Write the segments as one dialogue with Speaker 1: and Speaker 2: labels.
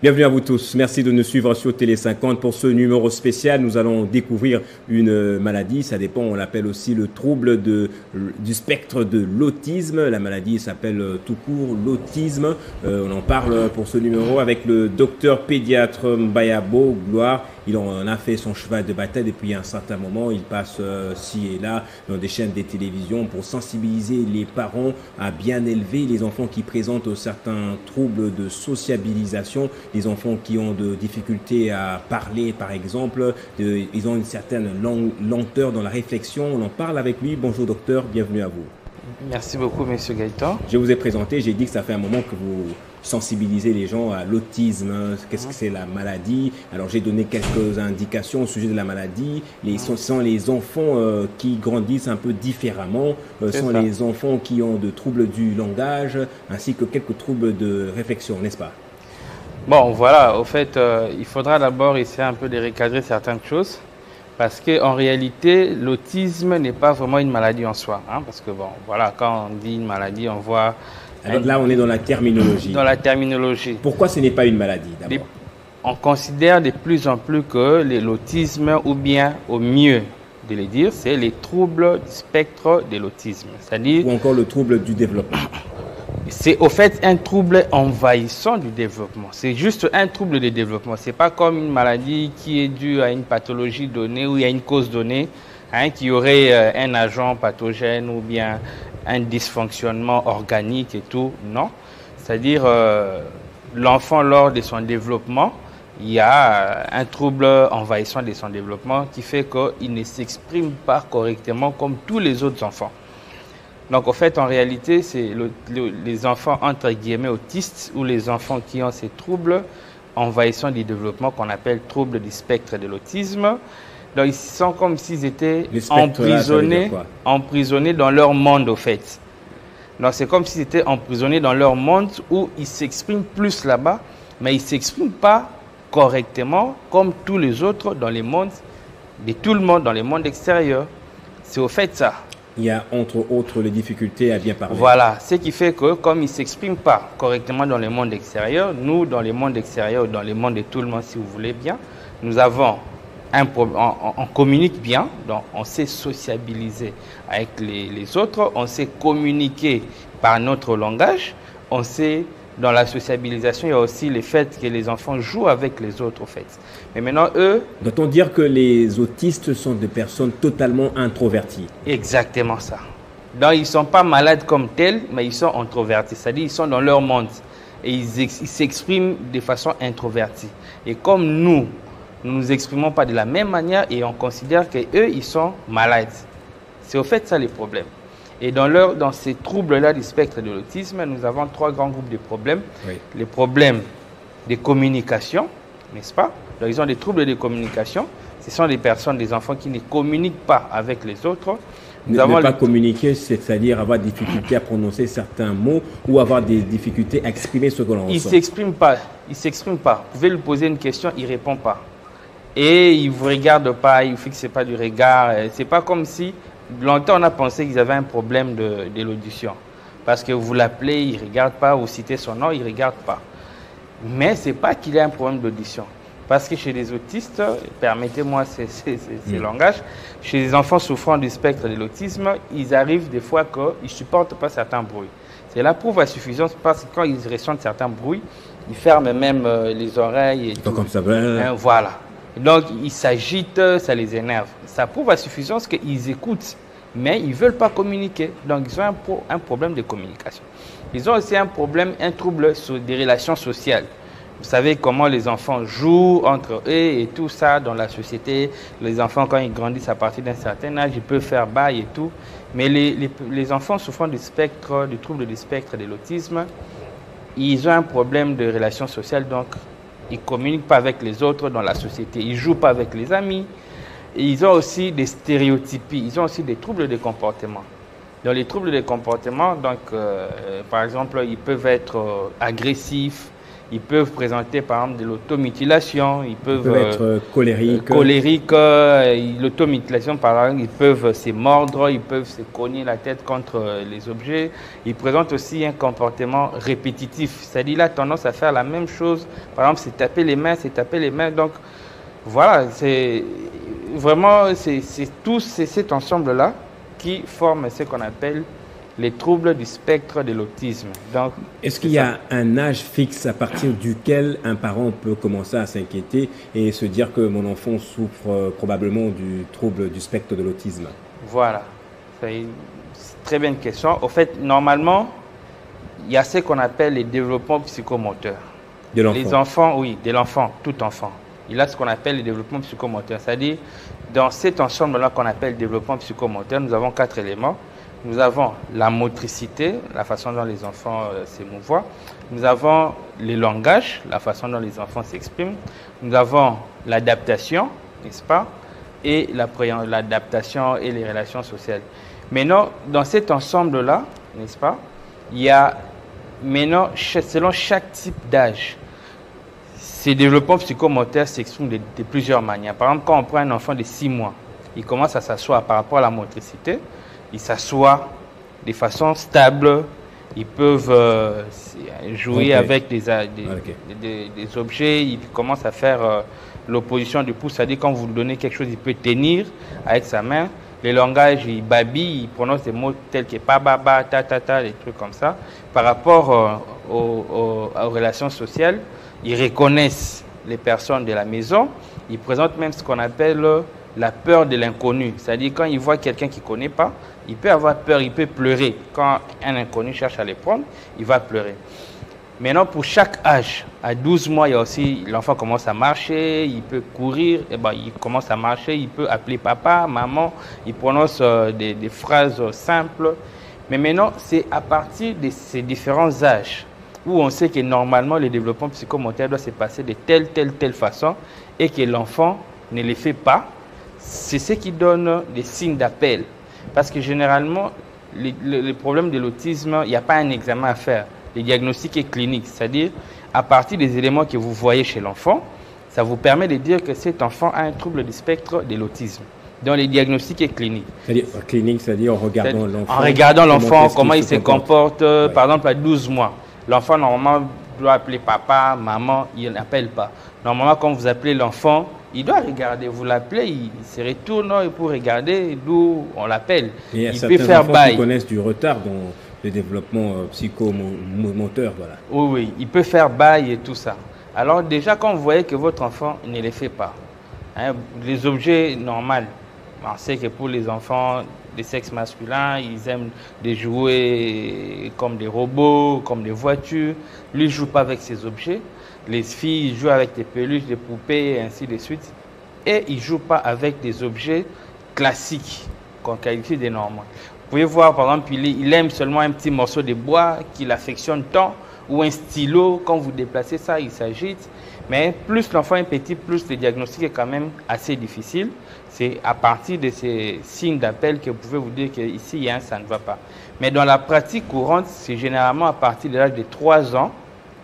Speaker 1: Bienvenue à vous tous. Merci de nous suivre sur Télé 50. Pour ce numéro spécial, nous allons découvrir une maladie. Ça dépend, on l'appelle aussi le trouble du spectre de l'autisme. La maladie s'appelle tout court l'autisme. On en parle pour ce numéro avec le docteur pédiatre Mbayabo Gloire. Il en a fait son cheval de bataille depuis un certain moment. Il passe ci et là dans des chaînes de télévision pour sensibiliser les parents à bien élever les enfants qui présentent certains troubles de sociabilisation. Les enfants qui ont de difficultés à parler, par exemple, ils ont une certaine lenteur dans la réflexion. On en parle avec lui. Bonjour docteur, bienvenue à vous.
Speaker 2: Merci beaucoup, monsieur Gaëtan.
Speaker 1: Je vous ai présenté, j'ai dit que ça fait un moment que vous sensibilisez les gens à l'autisme, qu'est-ce que c'est la maladie. Alors j'ai donné quelques indications au sujet de la maladie. Ce sont les enfants qui grandissent un peu différemment, sont les enfants qui ont de troubles du langage, ainsi que quelques troubles de réflexion, n'est-ce pas?
Speaker 2: Bon, voilà, au fait, il faudra d'abord essayer un peu de recadrer certaines choses. Parce qu'en réalité, l'autisme n'est pas vraiment une maladie en soi. Parce que, bon, voilà, quand on dit une maladie, on voit...
Speaker 1: Alors là, on est dans la terminologie.
Speaker 2: Dans la terminologie.
Speaker 1: Pourquoi ce n'est pas une maladie, d'abord?
Speaker 2: On considère de plus en plus que l'autisme, ou bien, au mieux de le dire, c'est les troubles du spectre de l'autisme. C'est-à-dire...
Speaker 1: Ou encore le trouble du développement.
Speaker 2: C'est au fait un trouble envahissant du développement. C'est juste un trouble de développement. Ce n'est pas comme une maladie qui est due à une pathologie donnée ou à une cause donnée, qui aurait un agent pathogène ou bien un dysfonctionnement organique et tout. Non. C'est-à-dire l'enfant lors de son développement, il y a un trouble envahissant de son développement qui fait qu'il ne s'exprime pas correctement comme tous les autres enfants. Donc, en fait, en réalité, c'est les enfants, entre guillemets, autistes ou les enfants qui ont ces troubles envahissants du développement qu'on appelle troubles du spectre de l'autisme. Donc, ils sont comme s'ils étaient emprisonnés dans leur monde, au fait. Donc, c'est comme s'ils étaient emprisonnés dans leur monde où ils s'expriment plus là-bas, mais ils ne s'expriment pas correctement comme tous les autres dans les mondes, de tout le monde, dans les mondes extérieurs. C'est au fait ça.
Speaker 1: Il y a entre autres les difficultés à bien parler.
Speaker 2: Voilà, ce qui fait que comme ils ne s'expriment pas correctement dans le monde extérieur, nous, dans le monde extérieur, dans le monde de tout le monde, si vous voulez bien, nous avons on communique bien, donc on sait sociabiliser avec les autres, on sait communiquer par notre langage, on sait... Dans la sociabilisation, il y a aussi le fait que les enfants jouent avec les autres, en fait. Mais maintenant, eux...
Speaker 1: Doit-on dire que les autistes sont des personnes totalement introverties?
Speaker 2: Exactement ça. Donc, ils ne sont pas malades comme tels, mais ils sont introvertis. C'est-à-dire qu'ils sont dans leur monde et ils s'expriment de façon introvertie. Et comme nous ne nous exprimons pas de la même manière et on considère qu'eux, ils sont malades. C'est au fait ça le problème. Et dans ces troubles-là du spectre de l'autisme, nous avons trois grands groupes de problèmes. Oui. Les problèmes de communication, n'est-ce pas? Donc, ils ont des troubles de communication. Ce sont des personnes, des enfants qui ne communiquent pas avec les autres.
Speaker 1: Ne pas communiquer, c'est-à-dire avoir des difficultés à prononcer certains mots ou avoir des difficultés à exprimer ce que l'on ressent.
Speaker 2: Il ne s'exprime pas. Il s'exprime pas. Vous pouvez lui poser une question, il ne répond pas. Et il ne vous regarde pas, il ne fixe pas du regard. Ce n'est pas comme si... Longtemps, on a pensé qu'ils avaient un problème de l'audition. Parce que vous l'appelez, il ne regarde pas, vous citez son nom, il ne regarde pas. Mais ce n'est pas qu'il a un problème d'audition. Parce que chez les autistes, permettez-moi ces langages, chez les enfants souffrant du spectre de l'autisme, ils arrivent des fois qu'ils ne supportent pas certains bruits. C'est la prouve à suffisance parce que quand ils ressentent certains bruits, ils ferment même les oreilles et tout.
Speaker 1: Comme ça,
Speaker 2: voilà. Donc, ils s'agitent, ça les énerve. Ça prouve à suffisance qu'ils écoutent, mais ils ne veulent pas communiquer. Donc, ils ont un problème de communication. Ils ont aussi un trouble des relations sociales. Vous savez comment les enfants jouent entre eux et tout ça dans la société. Les enfants, quand ils grandissent à partir d'un certain âge, ils peuvent faire bail et tout. Mais les enfants souffrant du trouble du spectre de l'autisme, ils ont un problème de relations sociales, donc ils ne communiquent pas avec les autres dans la société. Ils ne jouent pas avec les amis. Et ils ont aussi des stéréotypies. Ils ont aussi des troubles de comportement. Dans les troubles de comportement, donc, par exemple, ils peuvent être agressifs. Ils peuvent présenter par exemple de l'automutilation, ils peuvent
Speaker 1: être colériques.
Speaker 2: L'automutilation par exemple, ils peuvent se mordre, ils peuvent se cogner la tête contre les objets. Ils présentent aussi un comportement répétitif, c'est-à-dire il a tendance à faire la même chose, par exemple c'est taper les mains, donc voilà, c'est vraiment c'est cet ensemble-là qui forme ce qu'on appelle les troubles du spectre de l'autisme. Donc,
Speaker 1: est-ce qu'il y a un âge fixe à partir duquel un parent peut commencer à s'inquiéter et se dire que mon enfant souffre probablement du trouble du spectre de l'autisme?
Speaker 2: Voilà, c'est une très bonne question. Au fait, normalement, il y a ce qu'on appelle les développements psychomoteurs.
Speaker 1: De l'enfant?
Speaker 2: Les enfants, oui, de l'enfant, tout enfant. Il a ce qu'on appelle les développements psychomoteurs. C'est-à-dire, dans cet ensemble-là qu'on appelle développement psychomoteur, nous avons 4 éléments. Nous avons la motricité, la façon dont les enfants s'émouvoient. Nous avons le langage, la façon dont les enfants s'expriment. Nous avons l'adaptation, n'est-ce pas? Et l'adaptation et les relations sociales. Maintenant, dans cet ensemble-là, n'est-ce pas? Il y a maintenant, selon chaque type d'âge, ces développements psychomoteurs s'expriment de plusieurs manières. Par exemple, quand on prend un enfant de 6 mois, il commence à s'asseoir par rapport à la motricité. Il s'assoit de façon stable. Ils peuvent jouer avec des objets. Ils commencent à faire l'opposition du pouce. C'est-à-dire quand vous lui donnez quelque chose, il peut tenir avec sa main. Le langage, il babille, il prononce des mots tels que pa, ba, ba, ta, ta, ta, des trucs comme ça. Par rapport aux relations sociales, ils reconnaissent les personnes de la maison. Ils présentent même ce qu'on appelle la peur de l'inconnu. C'est-à-dire quand il voit quelqu'un qu'il ne connaît pas, il peut avoir peur, il peut pleurer. Quand un inconnu cherche à les prendre, il va pleurer. Maintenant, pour chaque âge, à 12 mois, il y a aussi, l'enfant commence à marcher, il peut courir, il commence à marcher, il peut appeler papa, maman, il prononce des phrases simples. Mais maintenant, c'est à partir de ces différents âges où on sait que normalement, le développement psychomoteur doit se passer de telle façon et que l'enfant ne les fait pas. C'est ce qui donne des signes d'appel. Parce que généralement, le problème de l'autisme, il n'y a pas un examen à faire. Le diagnostic est clinique, c'est-à-dire à partir des éléments que vous voyez chez l'enfant, ça vous permet de dire que cet enfant a un trouble du spectre de l'autisme. Donc le diagnostic est clinique.
Speaker 1: C'est-à-dire clinique, c'est-à-dire en regardant l'enfant.
Speaker 2: En regardant l'enfant, comment il se comporte, ouais. Par exemple à 12 mois. L'enfant normalement doit appeler papa, maman, il n'appelle pas. Normalement quand vous appelez l'enfant, il doit regarder, vous l'appelez, il se retourne pour regarder d'où on l'appelle.
Speaker 1: Il peut faire bail. Qui connaissent du retard dans le développement psychomoteur, voilà.
Speaker 2: Oui, il peut faire bail et tout ça. Alors déjà, quand vous voyez que votre enfant ne les fait pas, hein, les objets normaux, on sait que pour les enfants de sexe masculin, ils aiment des jouets comme des robots, comme des voitures. Lui, il ne joue pas avec ces objets. Les filles jouent avec des peluches, des poupées, et ainsi de suite. Et ils ne jouent pas avec des objets classiques qu'on qualifie de normaux. Vous pouvez voir, par exemple, il aime seulement un petit morceau de bois qu'il affectionne tant, ou un stylo, quand vous déplacez ça, il s'agite. Mais plus l'enfant est petit, plus le diagnostic est quand même assez difficile. C'est à partir de ces signes d'appel que vous pouvez vous dire qu'ici, il y a un ça ne va pas. Mais dans la pratique courante, c'est généralement à partir de l'âge de 3 ans,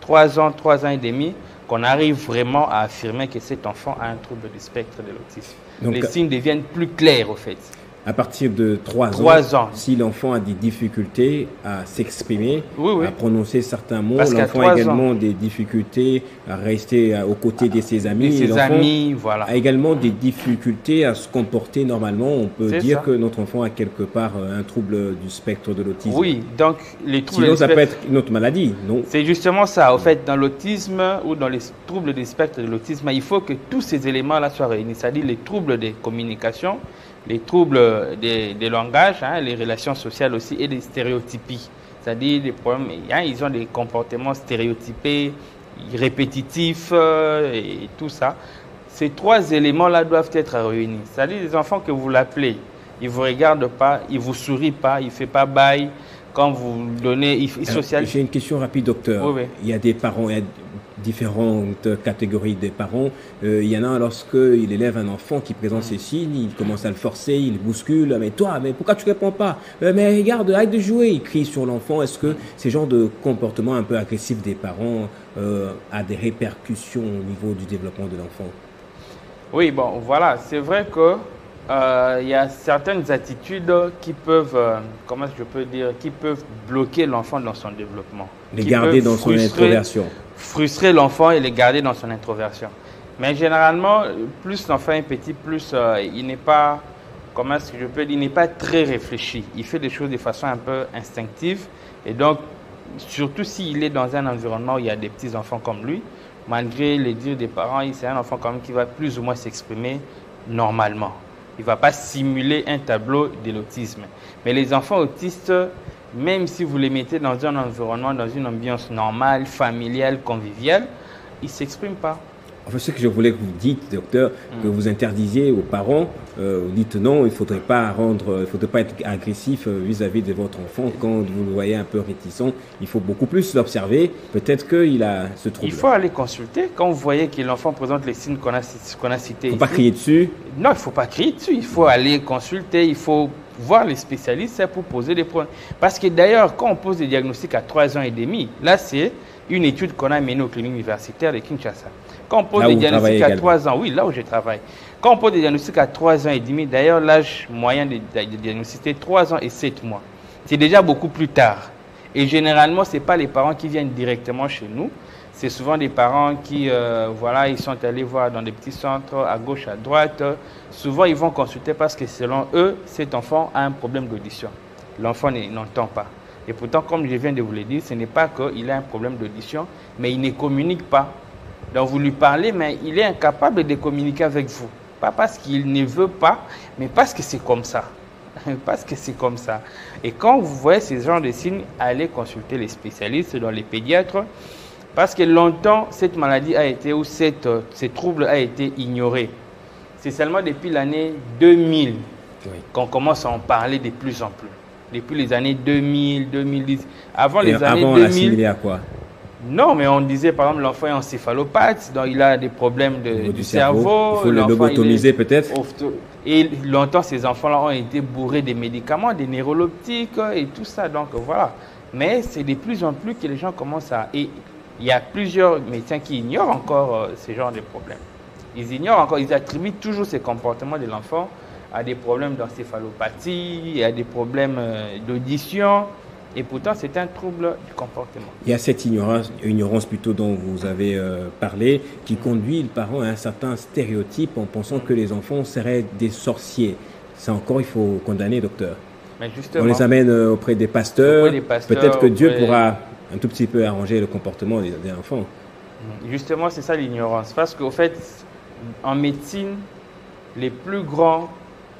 Speaker 2: 3 ans et demi, qu'on arrive vraiment à affirmer que cet enfant a un trouble du spectre de l'autisme. Les signes deviennent plus clairs, au fait.
Speaker 1: À partir de 3 ans, si l'enfant a des difficultés à s'exprimer, à prononcer certains mots, l'enfant a également des difficultés à rester aux côtés de ses amis.
Speaker 2: Voilà.
Speaker 1: A également des difficultés à se comporter normalement. On peut dire que notre enfant a quelque part un trouble du spectre de l'autisme.
Speaker 2: Oui, donc les troubles.
Speaker 1: Sinon, ça peut être une autre maladie, non?
Speaker 2: C'est justement ça. Au fait, dans l'autisme ou dans les troubles du spectre de l'autisme, il faut que tous ces éléments-là soient réunis. C'est-à-dire les troubles de communication, les troubles des langages, hein, les relations sociales aussi, et des stéréotypies. C'est-à-dire des problèmes, hein, ils ont des comportements stéréotypés, répétitifs et tout ça. Ces 3 éléments-là doivent être réunis. C'est-à-dire les enfants que vous l'appelez, ils ne vous regardent pas, ils ne vous sourient pas, ils ne font pas bail. Quand vous donnez, ils socialisent.
Speaker 1: J'ai une question rapide, docteur.
Speaker 2: Oui.
Speaker 1: Il y a des parents, différentes catégories de parents. Il y en a lorsqu'il élève un enfant qui présente ces signes, il commence à le forcer, il le bouscule. Mais toi, mais pourquoi tu réponds pas? Mais regarde, arrête de jouer. Il crie sur l'enfant. Est-ce que ces genres de comportements un peu agressifs des parents a des répercussions au niveau du développement de l'enfant?
Speaker 2: Oui, bon, voilà, c'est vrai que il y a certaines attitudes qui peuvent, comment je peux dire, qui peuvent bloquer l'enfant dans son développement.
Speaker 1: Les garder dans son introversion.
Speaker 2: Frustrer l'enfant et les garder dans son introversion. Mais généralement, plus l'enfant est petit, plus il n'est pas, comment est-ce que je peux dire, il n'est pas très réfléchi. Il fait des choses de façon un peu instinctive. Et donc, surtout s'il est dans un environnement où il y a des petits enfants comme lui, malgré les dires des parents, c'est un enfant quand même qui va plus ou moins s'exprimer normalement. Il ne va pas simuler un tableau de l'autisme. Mais les enfants autistes, même si vous les mettez dans un environnement, dans une ambiance normale, familiale, conviviale, ils ne s'expriment pas.
Speaker 1: En fait, ce que je voulais que vous dites, docteur, que vous interdisiez aux parents, vous dites non, il ne faudrait pas être agressif vis-à-vis de votre enfant quand vous le voyez un peu réticent. Il faut beaucoup plus l'observer. Peut-être qu'il a ce trouble.
Speaker 2: Il faut aller consulter. Quand vous voyez que l'enfant présente les signes qu'on a cités.
Speaker 1: Il ne faut pas crier dessus.
Speaker 2: Non, il ne faut pas crier dessus. Il faut aller consulter. Il faut voir les spécialistes pour poser des problèmes. Parce que d'ailleurs, quand on pose des diagnostics à 3 ans et demi, là, c'est une étude qu'on a menée au clinique universitaire de Kinshasa. Quand on pose des diagnostics à 3 ans, oui, là où je travaille. Quand on pose des diagnostics à 3 ans et demi, d'ailleurs, l'âge moyen de diagnostic, c'est 3 ans et 7 mois. C'est déjà beaucoup plus tard. Et généralement, ce n'est pas les parents qui viennent directement chez nous. C'est souvent des parents qui, voilà, ils sont allés voir dans des petits centres, à gauche, à droite. Souvent, ils vont consulter parce que selon eux, cet enfant a un problème d'audition. L'enfant n'entend pas. Et pourtant, comme je viens de vous le dire, ce n'est pas qu'il a un problème d'audition, mais il ne communique pas. Donc vous lui parlez, mais il est incapable de communiquer avec vous. Pas parce qu'il ne veut pas, mais parce que c'est comme ça. Parce que c'est comme ça. Et quand vous voyez ces genres de signes, allez consulter les spécialistes, dans les pédiatres, parce que longtemps, cette maladie a été, ou ces troubles a été ignoré. C'est seulement depuis l'année 2000 qu'on commence à en parler de plus en plus. Depuis les années 2000, 2010. Avant les années 2000.
Speaker 1: Avant, on assimilait à quoi?
Speaker 2: Non, mais on disait par exemple l'enfant est encéphalopathe, donc il a des problèmes du cerveau.
Speaker 1: Il faut le lobotomiser peut-être.
Speaker 2: Et longtemps, ces enfants-là ont été bourrés de médicaments, des neuroleptiques et tout ça. Donc voilà. Mais c'est de plus en plus que les gens commencent à... Et il y a plusieurs médecins qui ignorent encore ce genre de problèmes. Ils ignorent encore, ils attribuent toujours ces comportements de l'enfant à des problèmes d'encéphalopathie, à des problèmes d'audition. Et pourtant, c'est un trouble du comportement.
Speaker 1: Il y a cette ignorance plutôt dont vous avez parlé, qui conduit le parent à un certain stéréotype en pensant que les enfants seraient des sorciers. Ça encore, il faut condamner, docteur.
Speaker 2: Mais justement,
Speaker 1: on les amène auprès des pasteurs. Peut-être que Dieu pourra un tout petit peu arranger le comportement des enfants.
Speaker 2: Justement, c'est ça l'ignorance. Parce qu'au fait, en médecine, les plus grands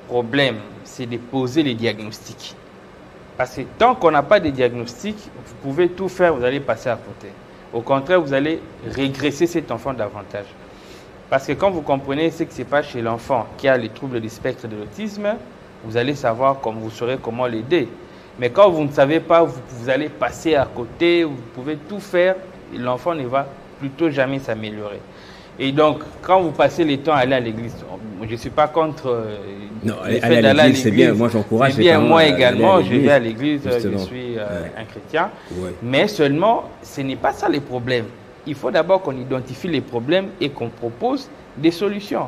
Speaker 2: problèmes, c'est de poser les diagnostics. Parce que tant qu'on n'a pas de diagnostic, vous pouvez tout faire, vous allez passer à côté. Au contraire, vous allez régresser cet enfant davantage. Parce que quand vous comprenez ce qui se passe chez l'enfant qui a les troubles du spectre de l'autisme, vous allez savoir vous saurez comment l'aider. Mais quand vous ne savez pas, vous allez passer à côté, vous pouvez tout faire, et l'enfant ne va plutôt jamais s'améliorer. Et donc, quand vous passez le temps à aller à l'église, je ne suis pas contre...
Speaker 1: non, aller à l'église, c'est bien. Moi, j'encourage.
Speaker 2: C'est bien, moi également, je vais à l'église, je suis un chrétien. Ouais. Mais seulement, ce n'est pas ça le problème. Il faut d'abord qu'on identifie les problèmes et qu'on propose des solutions.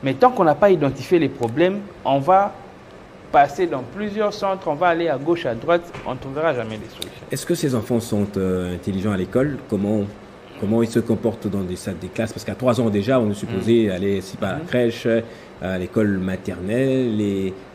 Speaker 2: Mais tant qu'on n'a pas identifié les problèmes, on va passer dans plusieurs centres, on va aller à gauche, à droite, on ne trouvera jamais des solutions.
Speaker 1: Est-ce que ces enfants sont intelligents à l'école? Comment ils se comportent dans des salles des classes? Parce qu'à 3 ans déjà, on est supposé aller pas à la crèche, à l'école maternelle,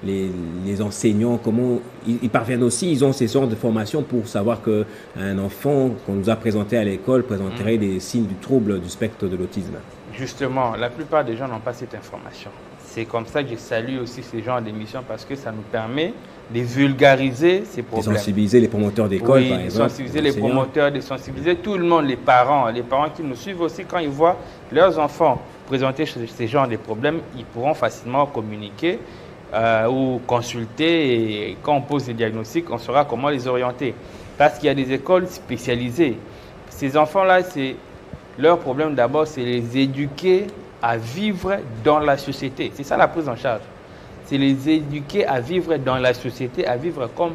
Speaker 1: les enseignants, comment ils parviennent aussi, ils ont ces sortes de formations pour savoir qu'un enfant qu'on nous a présenté à l'école présenterait des signes du trouble du spectre de l'autisme.
Speaker 2: Justement, la plupart des gens n'ont pas cette information. C'est comme ça que je salue aussi ces genres d'émissions parce que ça nous permet de vulgariser ces problèmes.
Speaker 1: De sensibiliser les promoteurs d'école, par exemple.
Speaker 2: De sensibiliser les promoteurs, de sensibiliser tout le monde, les parents qui nous suivent aussi, quand ils voient leurs enfants présenter ces genres de problèmes, ils pourront facilement communiquer ou consulter. Et quand on pose des diagnostics, on saura comment les orienter. Parce qu'il y a des écoles spécialisées. Ces enfants-là, Leur problème d'abord, c'est les éduquer à vivre dans la société. C'est ça la prise en charge. C'est les éduquer à vivre dans la société, à vivre comme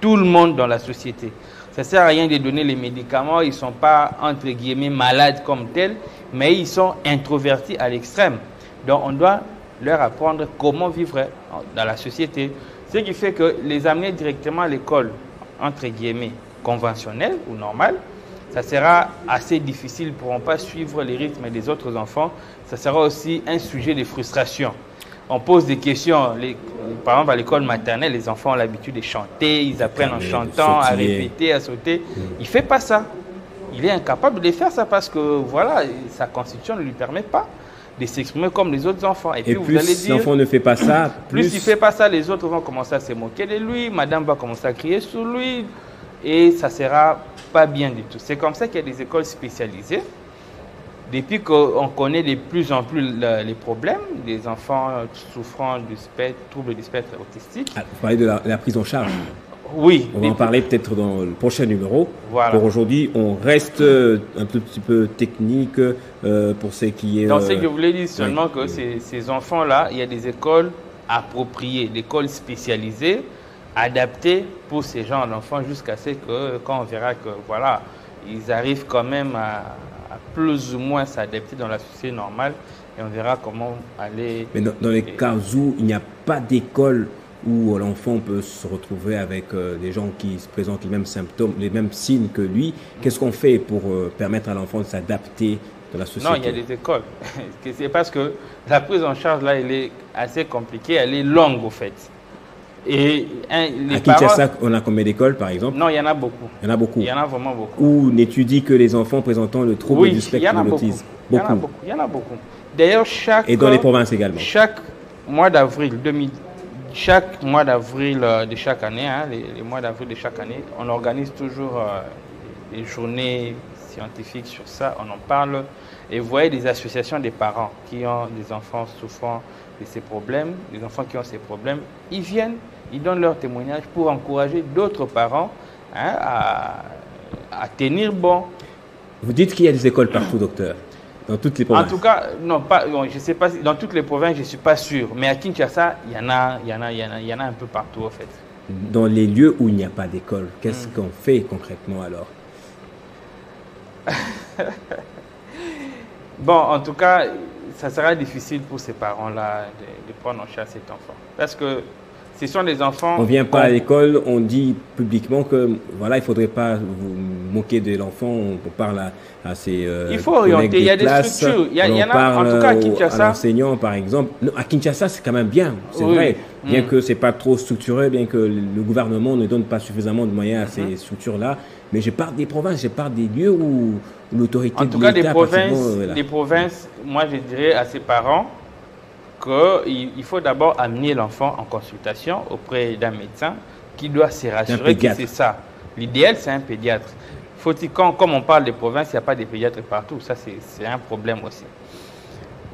Speaker 2: tout le monde dans la société. Ça ne sert à rien de donner les médicaments, ils ne sont pas, entre guillemets, malades comme tels, mais ils sont introvertis à l'extrême. Donc, on doit leur apprendre comment vivre dans la société. Ce qui fait que les amener directement à l'école, entre guillemets, conventionnelle ou normale, ça sera assez difficile, ils ne pourront pas suivre les rythmes des autres enfants. Ça sera aussi un sujet de frustration. On pose des questions, par exemple à l'école maternelle, les enfants ont l'habitude de chanter, ils apprennent en chantant, à répéter, à sauter. Il ne fait pas ça. Il est incapable de faire ça parce que voilà, sa constitution ne lui permet pas de s'exprimer comme les autres enfants.
Speaker 1: Et puis vous allez dire, l'enfant ne fait pas ça,
Speaker 2: plus il ne fait pas ça, les autres vont commencer à se moquer de lui, madame va commencer à crier sur lui et ça ne sera pas bien du tout. C'est comme ça qu'il y a des écoles spécialisées. Depuis qu'on connaît de plus en plus les problèmes des enfants souffrant du trouble du spectre autistique.
Speaker 1: Vous parlez de la prise en charge.
Speaker 2: Oui.
Speaker 1: On va en parler peut-être dans le prochain numéro.
Speaker 2: Voilà.
Speaker 1: Pour aujourd'hui, on reste un tout petit peu technique pour ce qui est...
Speaker 2: Donc, ce que je voulais dire seulement que ces enfants-là, il y a des écoles appropriées, des écoles spécialisées, adaptées pour ces genres d'enfants jusqu'à ce que, quand on verra que, voilà, ils arrivent quand même à plus ou moins s'adapter dans la société normale et on verra comment aller...
Speaker 1: Mais dans les cas où il n'y a pas d'école où l'enfant peut se retrouver avec des gens qui se présentent les mêmes symptômes, les mêmes signes que lui, qu'est-ce qu'on fait pour permettre à l'enfant de s'adapter dans la société?
Speaker 2: Non, il y a des écoles. C'est parce que la prise en charge, là, elle est assez compliquée, elle est longue, au fait. Et
Speaker 1: à Kinshasa, on a combien d'écoles, par exemple?
Speaker 2: Non, il y en a beaucoup.
Speaker 1: Il y en a beaucoup.
Speaker 2: Il y en a vraiment beaucoup.
Speaker 1: Où n'étudie que les enfants présentant le trouble du spectre de l'autisme?
Speaker 2: Il y en a beaucoup. D'ailleurs,
Speaker 1: et dans les provinces également.
Speaker 2: Chaque mois d'avril de chaque année, les mois d'avril de chaque année, on organise toujours des journées scientifiques sur ça, on en parle. Et vous voyez des associations des parents qui ont des enfants souffrant de ces problèmes, des enfants qui ont ces problèmes, ils viennent, ils donnent leur témoignage pour encourager d'autres parents à tenir bon.
Speaker 1: Vous dites qu'il y a des écoles partout, docteur, dans toutes les provinces?
Speaker 2: En tout cas, non, je ne sais pas, dans toutes les provinces, je ne suis pas sûr. Mais à Kinshasa, il y en a un peu partout, en fait.
Speaker 1: Dans les lieux où il n'y a pas d'école, qu'est-ce qu'on fait concrètement alors?
Speaker 2: Bon, en tout cas, ça sera difficile pour ces parents-là de prendre en charge cet enfant. Parce que ce sont des enfants...
Speaker 1: On ne vient pas à l'école, on dit publiquement que voilà, il ne faudrait pas vous moquer de l'enfant, on parle à ses
Speaker 2: il faut orienter, il y a des structures. Il y en a, en tout cas à Kinshasa...
Speaker 1: à l'enseignant, par exemple. Non, à Kinshasa, c'est quand même bien, c'est vrai. Bien que ce n'est pas trop structuré, bien que le gouvernement ne donne pas suffisamment de moyens à ces structures-là. Mais je parle des provinces, je parle des lieux où l'autorité de l'État...
Speaker 2: En tout cas, des provinces, moi je dirais à ses parents qu'il faut d'abord amener l'enfant en consultation auprès d'un médecin qui doit se rassurer que c'est ça. L'idéal, c'est un pédiatre. Comme on parle des provinces, il n'y a pas de pédiatres partout. Ça, c'est un problème aussi.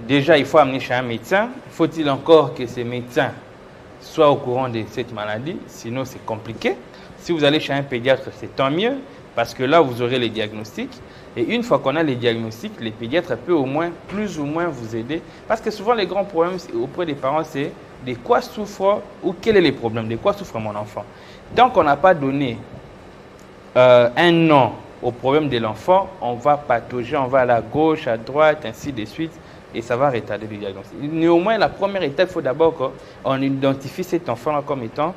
Speaker 2: Déjà, il faut amener chez un médecin. Faut-il encore que ces médecins soient au courant de cette maladie? Sinon, c'est compliqué. Si vous allez chez un pédiatre, c'est tant mieux, parce que là, vous aurez les diagnostics. Et une fois qu'on a les diagnostics, les pédiatres peuvent au moins, plus ou moins vous aider. Parce que souvent, les grands problèmes auprès des parents, c'est de quoi souffre ou quel est le problème, de quoi souffre mon enfant. Tant qu'on n'a pas donné un nom au problème de l'enfant, on va patauger, on va à la gauche, à droite, ainsi de suite, et ça va retarder le diagnostic. Néanmoins, la première étape, il faut d'abord qu'on identifie cet enfant-là comme étant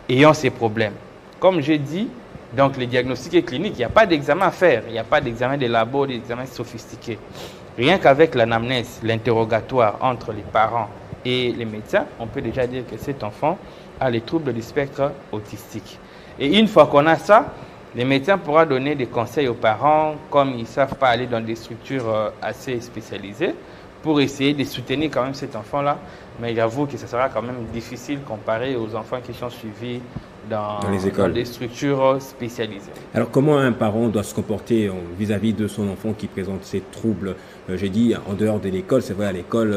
Speaker 2: ayant ces problèmes. Comme j'ai dit, donc les diagnostics cliniques, il n'y a pas d'examen à faire, il n'y a pas d'examen de labo, d'examen sophistiqué. Rien qu'avec l'anamnèse, l'interrogatoire entre les parents et les médecins, on peut déjà dire que cet enfant a les troubles du spectre autistique. Et une fois qu'on a ça, les médecins pourront donner des conseils aux parents, comme ils ne savent pas aller dans des structures assez spécialisées, pour essayer de soutenir quand même cet enfant-là. Mais j'avoue que ça sera quand même difficile comparé aux enfants qui sont suivis dans des structures spécialisées.
Speaker 1: Alors, comment un parent doit se comporter vis-à-vis de son enfant qui présente ces troubles? J'ai dit, en dehors de l'école, c'est vrai, à l'école,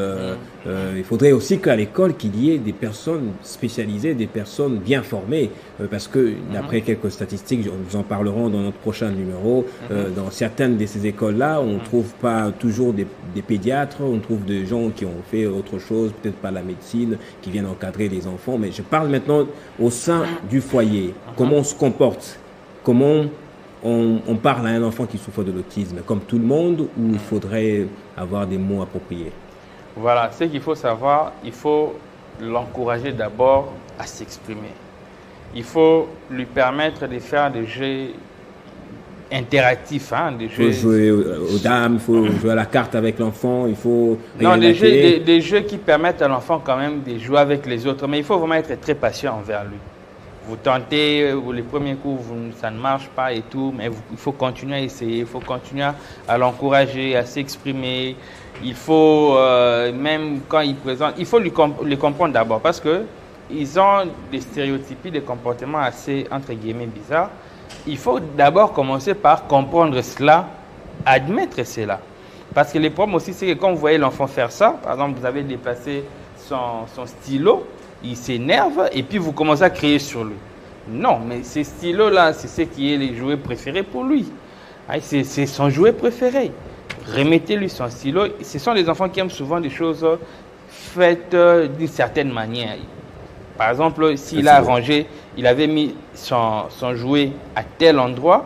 Speaker 1: il faudrait aussi qu'à l'école, qu'il y ait des personnes spécialisées, des personnes bien formées, parce que, d'après quelques statistiques, nous en parlerons dans notre prochain numéro, dans certaines de ces écoles-là, on ne trouve pas toujours des pédiatres, on trouve des gens qui ont fait autre chose, peut-être pas la médecine, qui viennent encadrer les enfants, mais je parle maintenant au sein du foyer. Comment on se comporte? Comment on parle à un enfant qui souffre de l'autisme, comme tout le monde, ou il faudrait avoir des mots appropriés?
Speaker 2: Voilà, ce qu'il faut savoir, il faut l'encourager d'abord à s'exprimer. Il faut lui permettre de faire des jeux interactifs.
Speaker 1: Il faut jouer aux dames, il faut jouer à la carte avec l'enfant, il faut...
Speaker 2: Non, des jeux qui permettent à l'enfant quand même de jouer avec les autres, mais il faut vraiment être très patient envers lui. Vous tentez, les premiers coups, ça ne marche pas et tout, mais il faut continuer à essayer, il faut continuer à l'encourager, à s'exprimer. Il faut, même quand il présente, il faut les comprendre d'abord parce qu'ils ont des stéréotypies, des comportements assez, entre guillemets, bizarres. Il faut d'abord commencer par comprendre cela, admettre cela. Parce que le problème aussi, c'est que quand vous voyez l'enfant faire ça, par exemple, vous avez déplacé son stylo, il s'énerve et puis vous commencez à crier sur lui. Non, mais ces stylos-là, c'est ce qui est les jouets préférés pour lui. C'est son jouet préféré. Remettez-lui son stylo. Ce sont des enfants qui aiment souvent des choses faites d'une certaine manière. Par exemple, s'il a rangé, il avait mis son jouet à tel endroit,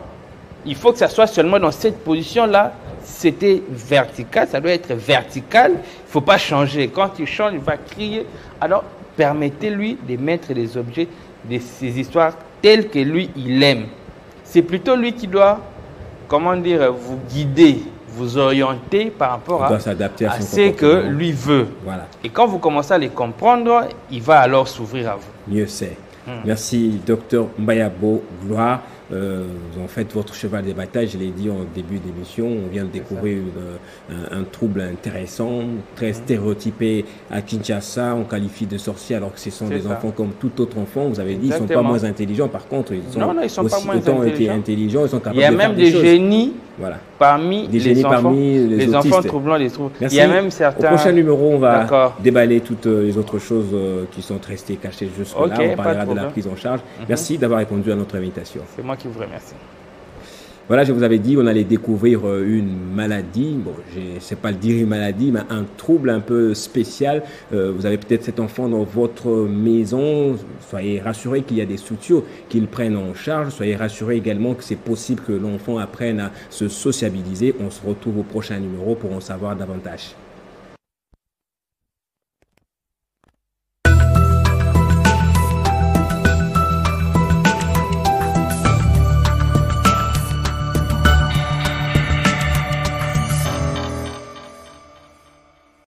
Speaker 2: il faut que ça soit seulement dans cette position-là. C'était vertical, ça doit être vertical. Il ne faut pas changer. Quand il change, il va crier. Alors, permettez-lui de mettre des objets de ces histoires telles que lui, il aime. C'est plutôt lui qui doit, comment dire, vous guider, vous orienter par rapport à ce que lui veut.
Speaker 1: Voilà.
Speaker 2: Et quand vous commencez à les comprendre, il va alors s'ouvrir à vous.
Speaker 1: Mieux c'est. Merci, Dr Mbayabo Gloire. En fait, votre cheval de bataille, je l'ai dit en début d'émission, on vient de découvrir un trouble intéressant, très stéréotypé à Kinshasa. On qualifie de sorciers alors que ce sont des enfants comme tout autre enfant. Vous avez dit, ils ne sont pas moins intelligents. Par contre, ils sont,
Speaker 2: ils sont
Speaker 1: aussi
Speaker 2: pas moins
Speaker 1: autant intelligents. Ils sont capables de faire des choses.
Speaker 2: Il y a même des génies parmi les enfants,
Speaker 1: les
Speaker 2: enfants troublant les troubles.
Speaker 1: Merci.
Speaker 2: Il y a même certains...
Speaker 1: Au prochain numéro, on va déballer toutes les autres choses qui sont restées cachées jusque-là. On parlera de la prise en charge. Merci d'avoir répondu à notre invitation.
Speaker 2: C'est moi qui vous remercie.
Speaker 1: Voilà, je vous avais dit, on allait découvrir une maladie. Bon, je ne sais pas le dire une maladie, mais un trouble un peu spécial. Vous avez peut-être cet enfant dans votre maison. Soyez rassurés qu'il y a des structures qui le prennent en charge. Soyez rassurés également que c'est possible que l'enfant apprenne à se sociabiliser. On se retrouve au prochain numéro pour en savoir davantage.